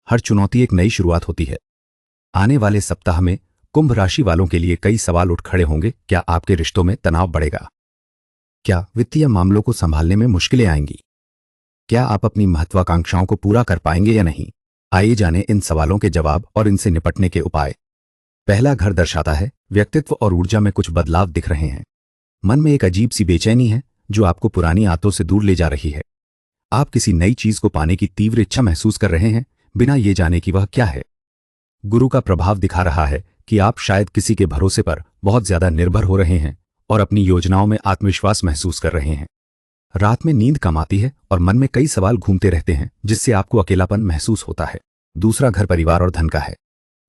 हर चुनौती एक नई शुरुआत होती है। आने वाले सप्ताह में कुंभ राशि वालों के लिए कई सवाल उठ खड़े होंगे। क्या आपके रिश्तों में तनाव बढ़ेगा? क्या वित्तीय मामलों को संभालने में मुश्किलें आएंगी? क्या आप अपनी महत्वाकांक्षाओं को पूरा कर पाएंगे या नहीं? आइए जानें इन सवालों के जवाब और इनसे निपटने के उपाय। पहला घर दर्शाता है व्यक्तित्व और ऊर्जा में कुछ बदलाव दिख रहे हैं। मन में एक अजीब सी बेचैनी है जो आपको पुरानी आदतों से दूर ले जा रही है। आप किसी नई चीज को पाने की तीव्र इच्छा महसूस कर रहे हैं, बिना ये जाने कि वह क्या है। गुरु का प्रभाव दिखा रहा है कि आप शायद किसी के भरोसे पर बहुत ज्यादा निर्भर हो रहे हैं और अपनी योजनाओं में आत्मविश्वास महसूस कर रहे हैं। रात में नींद कम आती है और मन में कई सवाल घूमते रहते हैं, जिससे आपको अकेलापन महसूस होता है। दूसरा घर परिवार और धन का है।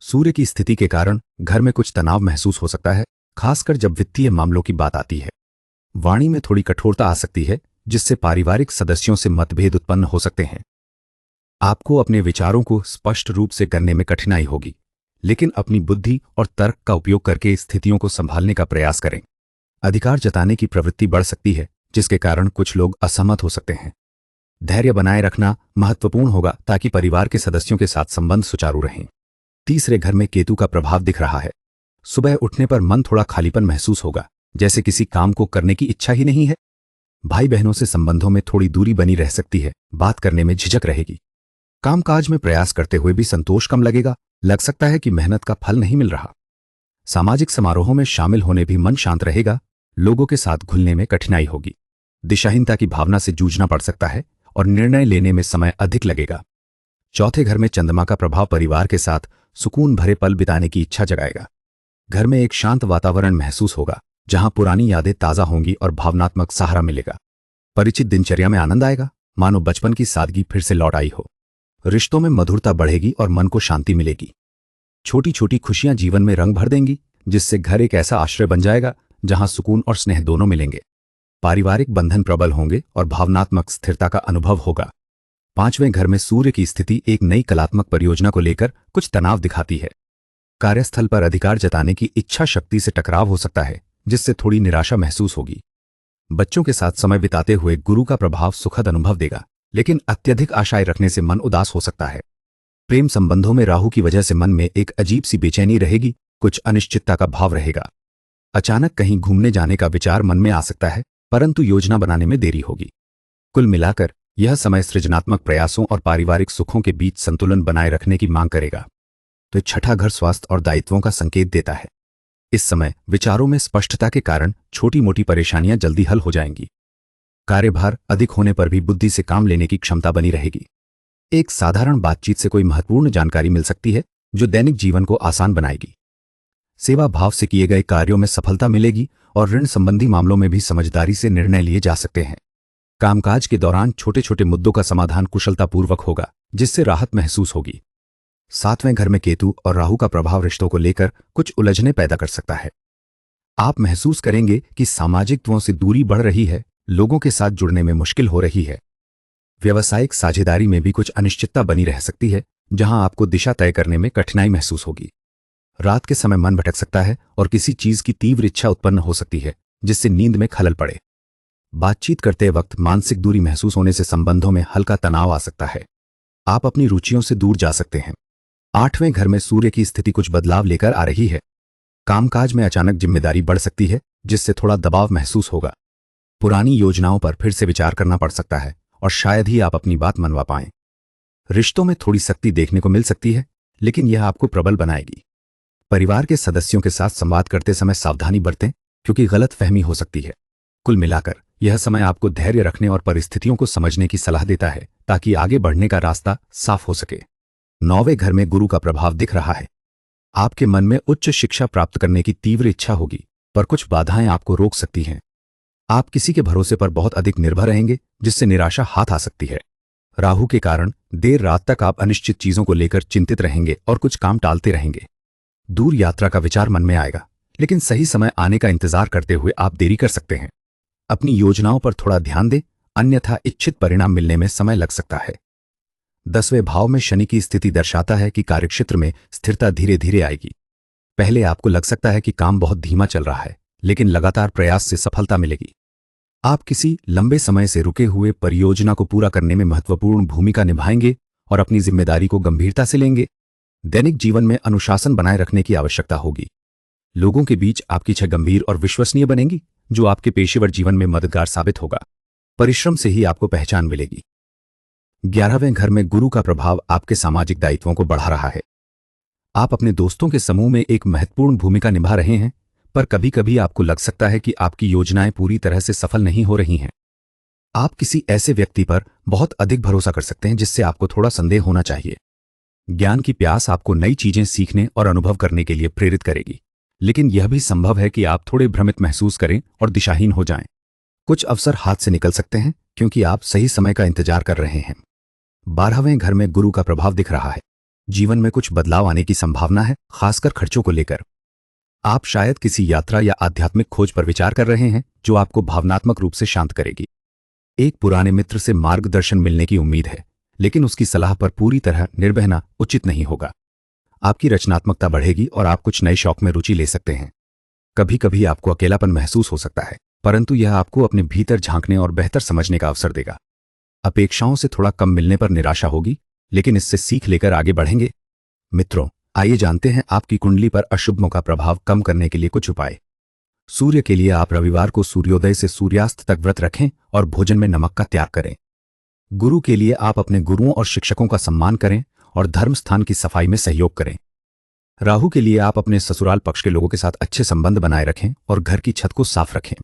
सूर्य की स्थिति के कारण घर में कुछ तनाव महसूस हो सकता है, खासकर जब वित्तीय मामलों की बात आती है। वाणी में थोड़ी कठोरता आ सकती है, जिससे पारिवारिक सदस्यों से मतभेद उत्पन्न हो सकते हैं। आपको अपने विचारों को स्पष्ट रूप से करने में कठिनाई होगी, लेकिन अपनी बुद्धि और तर्क का उपयोग करके स्थितियों को संभालने का प्रयास करें। अधिकार जताने की प्रवृत्ति बढ़ सकती है, जिसके कारण कुछ लोग असहमत हो सकते हैं। धैर्य बनाए रखना महत्वपूर्ण होगा ताकि परिवार के सदस्यों के साथ संबंध सुचारू रहें। तीसरे घर में केतु का प्रभाव दिख रहा है। सुबह उठने पर मन थोड़ा खालीपन महसूस होगा, जैसे किसी काम को करने की इच्छा ही नहीं है। भाई बहनों से संबंधों में थोड़ी दूरी बनी रह सकती है, बात करने में झिझक रहेगी। कामकाज में प्रयास करते हुए भी संतोष कम लगेगा, लग सकता है कि मेहनत का फल नहीं मिल रहा। सामाजिक समारोहों में शामिल होने भी मन शांत रहेगा, लोगों के साथ घुलने में कठिनाई होगी। दिशाहीनता की भावना से जूझना पड़ सकता है और निर्णय लेने में समय अधिक लगेगा। चौथे घर में चंद्रमा का प्रभाव परिवार के साथ सुकून भरे पल बिताने की इच्छा जगाएगा। घर में एक शांत वातावरण महसूस होगा, जहां पुरानी यादें ताजा होंगी और भावनात्मक सहारा मिलेगा। परिचित दिनचर्या में आनंद आएगा, मानो बचपन की सादगी फिर से लौट आई हो। रिश्तों में मधुरता बढ़ेगी और मन को शांति मिलेगी। छोटी छोटी खुशियां जीवन में रंग भर देंगी, जिससे घर एक ऐसा आश्रय बन जाएगा जहां सुकून और स्नेह दोनों मिलेंगे। पारिवारिक बंधन प्रबल होंगे और भावनात्मक स्थिरता का अनुभव होगा। पांचवें घर में सूर्य की स्थिति एक नई कलात्मक परियोजना को लेकर कुछ तनाव दिखाती है। कार्यस्थल पर अधिकार जताने की इच्छा शक्ति से टकराव हो सकता है, जिससे थोड़ी निराशा महसूस होगी। बच्चों के साथ समय बिताते हुए गुरु का प्रभाव सुखद अनुभव देगा, लेकिन अत्यधिक आशाएं रखने से मन उदास हो सकता है। प्रेम संबंधों में राहु की वजह से मन में एक अजीब सी बेचैनी रहेगी, कुछ अनिश्चितता का भाव रहेगा। अचानक कहीं घूमने जाने का विचार मन में आ सकता है, परंतु योजना बनाने में देरी होगी। कुल मिलाकर यह समय सृजनात्मक प्रयासों और पारिवारिक सुखों के बीच संतुलन बनाए रखने की मांग करेगा। तो छठा घर स्वास्थ्य और दायित्वों का संकेत देता है। इस समय विचारों में स्पष्टता के कारण छोटी मोटी परेशानियां जल्दी हल हो जाएंगी। कार्यभार अधिक होने पर भी बुद्धि से काम लेने की क्षमता बनी रहेगी। एक साधारण बातचीत से कोई महत्वपूर्ण जानकारी मिल सकती है, जो दैनिक जीवन को आसान बनाएगी। सेवा भाव से किए गए कार्यों में सफलता मिलेगी और ऋण संबंधी मामलों में भी समझदारी से निर्णय लिए जा सकते हैं। कामकाज के दौरान छोटे छोटे मुद्दों का समाधान कुशलतापूर्वक होगा, जिससे राहत महसूस होगी। सातवें घर में केतु और राहु का प्रभाव रिश्तों को लेकर कुछ उलझने पैदा कर सकता है। आप महसूस करेंगे कि सामाजिकत्वों से दूरी बढ़ रही है, लोगों के साथ जुड़ने में मुश्किल हो रही है। व्यवसायिक साझेदारी में भी कुछ अनिश्चितता बनी रह सकती है, जहां आपको दिशा तय करने में कठिनाई महसूस होगी। रात के समय मन भटक सकता है और किसी चीज की तीव्र इच्छा उत्पन्न हो सकती है, जिससे नींद में खलल पड़े। बातचीत करते वक्त मानसिक दूरी महसूस होने से संबंधों में हल्का तनाव आ सकता है। आप अपनी रुचियों से दूर जा सकते हैं। आठवें घर में सूर्य की स्थिति कुछ बदलाव लेकर आ रही है। कामकाज में अचानक जिम्मेदारी बढ़ सकती है, जिससे थोड़ा दबाव महसूस होगा। पुरानी योजनाओं पर फिर से विचार करना पड़ सकता है और शायद ही आप अपनी बात मनवा पाएं। रिश्तों में थोड़ी सख्ती देखने को मिल सकती है, लेकिन यह आपको प्रबल बनाएगी। परिवार के सदस्यों के साथ संवाद करते समय सावधानी बरतें, क्योंकि गलतफहमी हो सकती है। कुल मिलाकर यह समय आपको धैर्य रखने और परिस्थितियों को समझने की सलाह देता है, ताकि आगे बढ़ने का रास्ता साफ हो सके। नौवें घर में गुरु का प्रभाव दिख रहा है। आपके मन में उच्च शिक्षा प्राप्त करने की तीव्र इच्छा होगी, पर कुछ बाधाएं आपको रोक सकती हैं। आप किसी के भरोसे पर बहुत अधिक निर्भर रहेंगे, जिससे निराशा हाथ आ सकती है। राहु के कारण देर रात तक आप अनिश्चित चीजों को लेकर चिंतित रहेंगे और कुछ काम टालते रहेंगे। दूर यात्रा का विचार मन में आएगा, लेकिन सही समय आने का इंतजार करते हुए आप देरी कर सकते हैं। अपनी योजनाओं पर थोड़ा ध्यान दें, अन्यथा इच्छित परिणाम मिलने में समय लग सकता है। 10वें भाव में शनि की स्थिति दर्शाता है कि कार्यक्षेत्र में स्थिरता धीरे धीरे आएगी। पहले आपको लग सकता है कि काम बहुत धीमा चल रहा है, लेकिन लगातार प्रयास से सफलता मिलेगी। आप किसी लंबे समय से रुके हुए परियोजना को पूरा करने में महत्वपूर्ण भूमिका निभाएंगे और अपनी जिम्मेदारी को गंभीरता से लेंगे। दैनिक जीवन में अनुशासन बनाए रखने की आवश्यकता होगी। लोगों के बीच आपकी छवि गंभीर और विश्वसनीय बनेगी, जो आपके पेशेवर जीवन में मददगार साबित होगा। परिश्रम से ही आपको पहचान मिलेगी। 11वें घर में गुरु का प्रभाव आपके सामाजिक दायित्वों को बढ़ा रहा है। आप अपने दोस्तों के समूह में एक महत्वपूर्ण भूमिका निभा रहे हैं, पर कभी कभी आपको लग सकता है कि आपकी योजनाएं पूरी तरह से सफल नहीं हो रही हैं। आप किसी ऐसे व्यक्ति पर बहुत अधिक भरोसा कर सकते हैं जिससे आपको थोड़ा संदेह होना चाहिए। ज्ञान की प्यास आपको नई चीजें सीखने और अनुभव करने के लिए प्रेरित करेगी, लेकिन यह भी संभव है कि आप थोड़े भ्रमित महसूस करें और दिशाहीन हो जाएं। कुछ अवसर हाथ से निकल सकते हैं क्योंकि आप सही समय का इंतजार कर रहे हैं। 12वें घर में गुरु का प्रभाव दिख रहा है। जीवन में कुछ बदलाव आने की संभावना है, खासकर खर्चों को लेकर। आप शायद किसी यात्रा या आध्यात्मिक खोज पर विचार कर रहे हैं जो आपको भावनात्मक रूप से शांत करेगी। एक पुराने मित्र से मार्गदर्शन मिलने की उम्मीद है, लेकिन उसकी सलाह पर पूरी तरह निर्भर उचित नहीं होगा। आपकी रचनात्मकता बढ़ेगी और आप कुछ नए शौक में रुचि ले सकते हैं। कभी कभी आपको अकेलापन महसूस हो सकता है, परंतु यह आपको अपने भीतर झांकने और बेहतर समझने का अवसर देगा। अपेक्षाओं से थोड़ा कम मिलने पर निराशा होगी, लेकिन इससे सीख लेकर आगे बढ़ेंगे। मित्रों, आइए जानते हैं आपकी कुंडली पर अशुभों का प्रभाव कम करने के लिए कुछ उपाय। सूर्य के लिए आप रविवार को सूर्योदय से सूर्यास्त तक व्रत रखें और भोजन में नमक का त्याग करें। गुरु के लिए आप अपने गुरुओं और शिक्षकों का सम्मान करें और धर्म स्थान की सफाई में सहयोग करें। राहु के लिए आप अपने ससुराल पक्ष के लोगों के साथ अच्छे संबंध बनाए रखें और घर की छत को साफ रखें।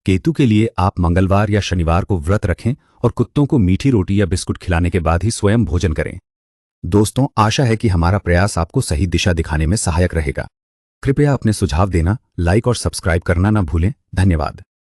केतु के लिए आप मंगलवार या शनिवार को व्रत रखें और कुत्तों को मीठी रोटी या बिस्कुट खिलाने के बाद ही स्वयं भोजन करें। दोस्तों, आशा है कि हमारा प्रयास आपको सही दिशा दिखाने में सहायक रहेगा। कृपया अपने सुझाव देना, लाइक और सब्सक्राइब करना न भूलें। धन्यवाद।